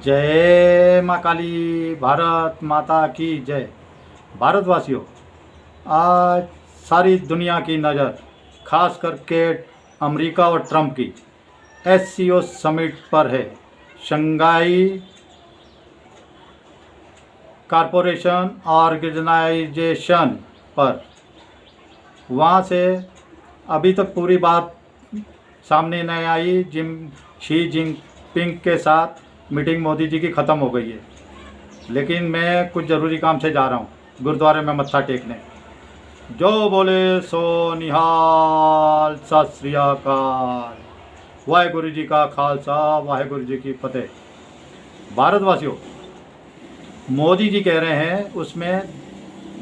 जय माँ काली, भारत माता की जय। भारतवासियों, आज सारी दुनिया की नज़र खास करके अमेरिका और ट्रंप की एससीओ समिट पर है। शंघाई कॉरपोरेशन ऑर्गेनाइजेशन पर। वहाँ से अभी तक पूरी बात सामने नहीं आई। शी जिनपिंग के साथ मीटिंग मोदी जी की ख़त्म हो गई है, लेकिन मैं कुछ ज़रूरी काम से जा रहा हूँ गुरुद्वारे में मत्था टेकने। जो बोले सो निहाल, सत श्री अकाल। वाहेगुरु जी का खालसा, वाहेगुरु जी की फतेह। भारतवासियों, मोदी जी कह रहे हैं उसमें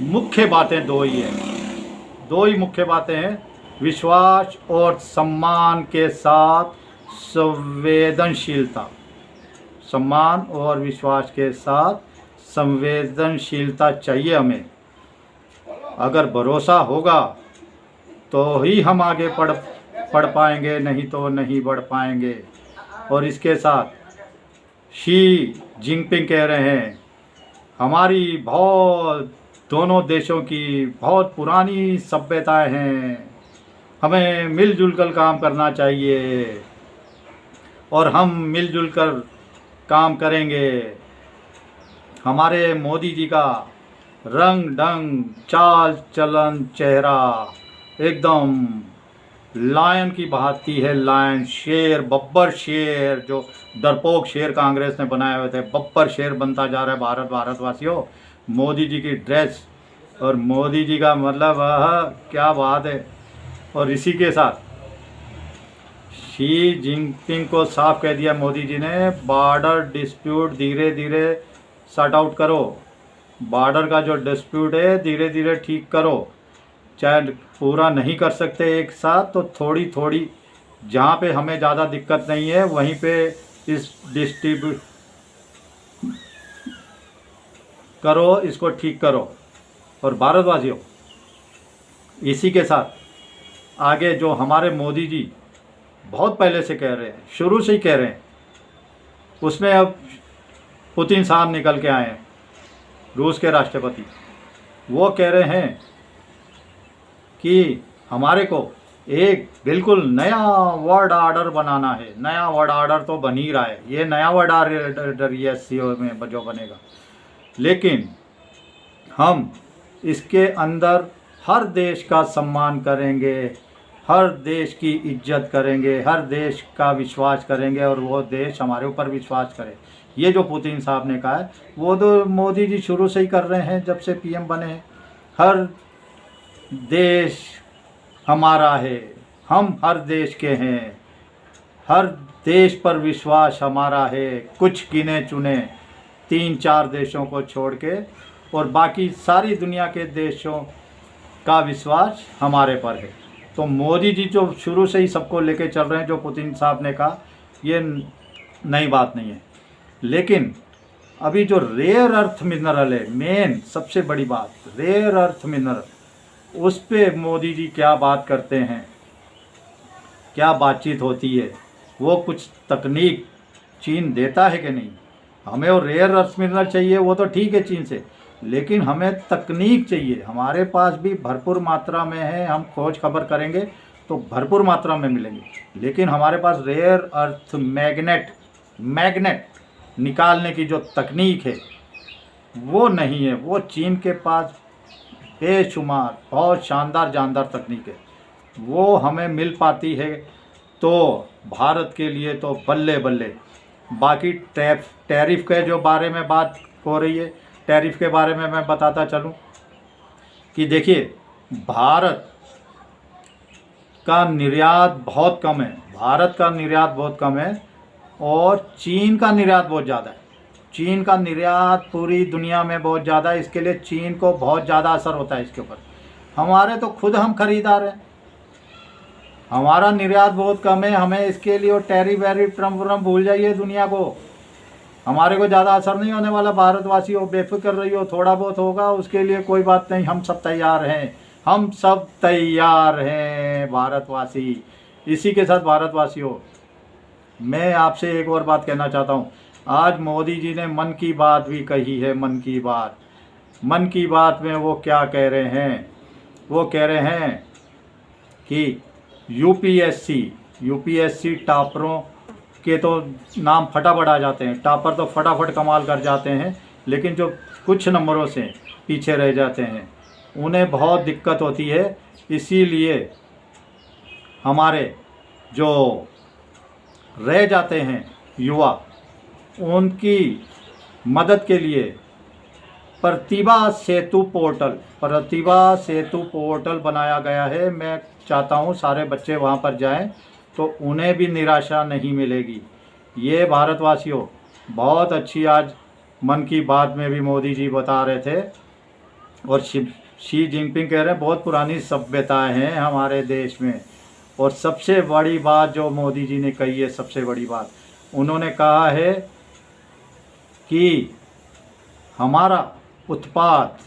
मुख्य बातें दो ही मुख्य बातें हैं। विश्वास और सम्मान के साथ संवेदनशीलता। सम्मान और विश्वास के साथ संवेदनशीलता चाहिए हमें। अगर भरोसा होगा तो ही हम आगे पढ़ पाएंगे, नहीं तो नहीं बढ़ पाएंगे। और इसके साथ शी जिनपिंग कह रहे हैं हमारी दोनों देशों की बहुत पुरानी सभ्यताएं हैं, हमें मिलजुल कर काम करना चाहिए और हम मिलजुल कर काम करेंगे। हमारे मोदी जी का रंग ढंग, चाल चलन, चेहरा एकदम लायन की भांति है। लायन, शेर, बब्बर शेर, जो डरपोक शेर कांग्रेस ने बनाए हुए थे, बब्बर शेर बनता जा रहा है भारतवासियों। मोदी जी की ड्रेस और मोदी जी का मतलब क्या बात है। और इसी के साथ शी जिनपिंग को साफ कह दिया मोदी जी ने, बॉर्डर डिस्प्यूट धीरे धीरे सॉर्ट आउट करो। बॉर्डर का जो डिस्प्यूट है धीरे धीरे ठीक करो। चाहे पूरा नहीं कर सकते एक साथ तो थोड़ी थोड़ी, जहाँ पे हमें ज़्यादा दिक्कत नहीं है वहीं पे इस डिस्ट्रीब्यूट करो, इसको ठीक करो। और भारतवासियों, इसी के साथ आगे जो हमारे मोदी जी बहुत पहले से कह रहे हैं, शुरू से ही कह रहे हैं, उसमें अब पुतिन साहब निकल के आए हैं, रूस के राष्ट्रपति। वो कह रहे हैं कि हमारे को एक बिल्कुल नया वर्ल्ड ऑर्डर बनाना है। नया वर्ल्ड ऑर्डर तो बन ही रहा है, ये नया वर्ल्ड ऑर्डर ये एससीओ में जो बनेगा, लेकिन हम इसके अंदर हर देश का सम्मान करेंगे, हर देश की इज्जत करेंगे, हर देश का विश्वास करेंगे और वो देश हमारे ऊपर विश्वास करे। ये जो पुतिन साहब ने कहा है वो तो मोदी जी शुरू से ही कर रहे हैं, जब से पीएम बने हैं। हर देश हमारा है, हम हर देश के हैं, हर देश पर विश्वास हमारा है। कुछ गिने चुने 3-4 देशों को छोड़ के और बाकी सारी दुनिया के देशों का विश्वास हमारे पर है। तो मोदी जी जो शुरू से ही सबको लेके चल रहे हैं, जो पुतिन साहब ने कहा, ये नई बात नहीं है। लेकिन अभी जो रेयर अर्थ मिनरल है, मेन सबसे बड़ी बात रेयर अर्थ मिनरल, उस पे मोदी जी क्या बात करते हैं, क्या बातचीत होती है, वो कुछ तकनीक चीन देता है कि नहीं। हमें वो रेयर अर्थ मिनरल चाहिए, वो तो ठीक है चीन से, लेकिन हमें तकनीक चाहिए। हमारे पास भी भरपूर मात्रा में है, हम खोज खबर करेंगे तो भरपूर मात्रा में मिलेंगे, लेकिन हमारे पास रेयर अर्थ मैग्नेट निकालने की जो तकनीक है वो नहीं है। वो चीन के पास बेशुमार बहुत शानदार तकनीक है, वो हमें मिल पाती है तो भारत के लिए तो बल्ले बल्ले। बाकी टैरिफ के जो बारे में बात हो रही है, टैरिफ के बारे में मैं बताता चलूं कि देखिए, भारत का निर्यात बहुत कम है, भारत का निर्यात बहुत कम है और चीन का निर्यात बहुत ज़्यादा है। चीन का निर्यात पूरी दुनिया में बहुत ज़्यादा है, इसके लिए चीन को बहुत ज़्यादा असर होता है इसके ऊपर। हमारे तो खुद हम खरीदार हैं, हमारा निर्यात बहुत कम है, हमें इसके लिए टैरिफ ट्रम्प भूल जाइए दुनिया को, हमारे को ज़्यादा असर नहीं होने वाला। भारतवासी हो, बेफिक्र रही हो, थोड़ा बहुत होगा उसके लिए कोई बात नहीं, हम सब तैयार हैं, हम सब तैयार हैं भारतवासी। इसी के साथ भारतवासी हो, मैं आपसे एक और बात कहना चाहता हूँ। आज मोदी जी ने मन की बात भी कही है। मन की बात, मन की बात में वो क्या कह रहे हैं? वो कह रहे हैं कि यूपीएससी टॉपरों के तो नाम फटाफट आ जाते हैं, टॉपर तो फटाफट कमाल कर जाते हैं, लेकिन जो कुछ नंबरों से पीछे रह जाते हैं उन्हें बहुत दिक्कत होती है। इसीलिए हमारे जो रह जाते हैं युवा, उनकी मदद के लिए प्रतिभा सेतु पोर्टल बनाया गया है। मैं चाहता हूँ सारे बच्चे वहाँ पर जाएं तो उन्हें भी निराशा नहीं मिलेगी। ये भारतवासियों, बहुत अच्छी आज मन की बात में भी मोदी जी बता रहे थे, और शी जिनपिंग कह रहे हैं बहुत पुरानी सभ्यताएं हैं हमारे देश में। और सबसे बड़ी बात जो मोदी जी ने कही है, सबसे बड़ी बात उन्होंने कहा है कि हमारा उत्पाद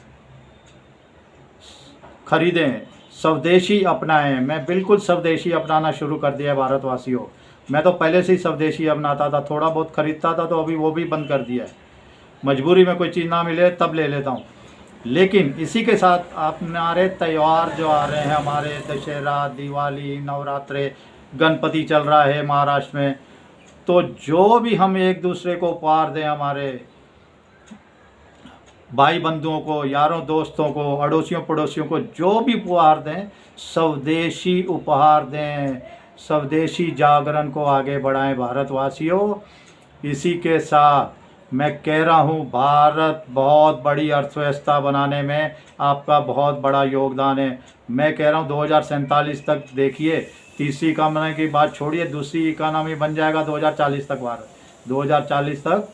खरीदें, स्वदेशी अपनाएं। मैं बिल्कुल स्वदेशी अपनाना शुरू कर दिया है भारतवासियों। मैं तो पहले से ही स्वदेशी अपनाता था, थोड़ा बहुत खरीदता था, तो अभी वो भी बंद कर दिया है। मजबूरी में कोई चीज़ ना मिले तब ले लेता हूँ। लेकिन इसी के साथ हमारे त्यौहार जो आ रहे हैं, हमारे दशहरा, दिवाली, नवरात्रे, गणपति चल रहा है महाराष्ट्र में, तो जो भी हम एक दूसरे को उपहार दें, हमारे भाई बंधुओं को, यारों दोस्तों को, अड़ोसियों पड़ोसियों को जो भी उपहार दें, स्वदेशी उपहार दें, स्वदेशी जागरण को आगे बढ़ाएं भारतवासियों। इसी के साथ मैं कह रहा हूँ, भारत बहुत बड़ी अर्थव्यवस्था बनाने में आपका बहुत बड़ा योगदान है। मैं कह रहा हूँ 2047 तक देखिए, तीसरी इकानमी की बात छोड़िए, दूसरी इकानमी बन जाएगा 2040 तक भारत। 2040 तक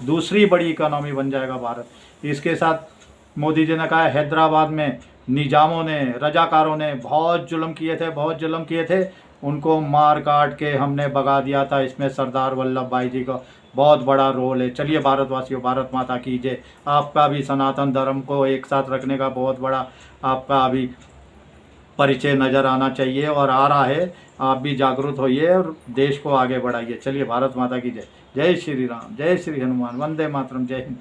दूसरी बड़ी इकानमी बन जाएगा भारत। इसके साथ मोदी जी ने कहा, हैदराबाद में निजामों ने, रजाकारों ने बहुत जुल्म किए थे, उनको मार काट के हमने भगा दिया था। इसमें सरदार वल्लभ भाई जी का बहुत बड़ा रोल है। चलिए भारतवासियों, भारत माता की जय। आपका भी सनातन धर्म को एक साथ रखने का बहुत बड़ा आपका अभी परिचय नज़र आना चाहिए, और आ रहा है। आप भी जागरूक होइए और देश को आगे बढ़ाइए। चलिए, भारत माता की जय। जय श्री राम, जय श्री हनुमान, वंदे मातरम, जय हिंद।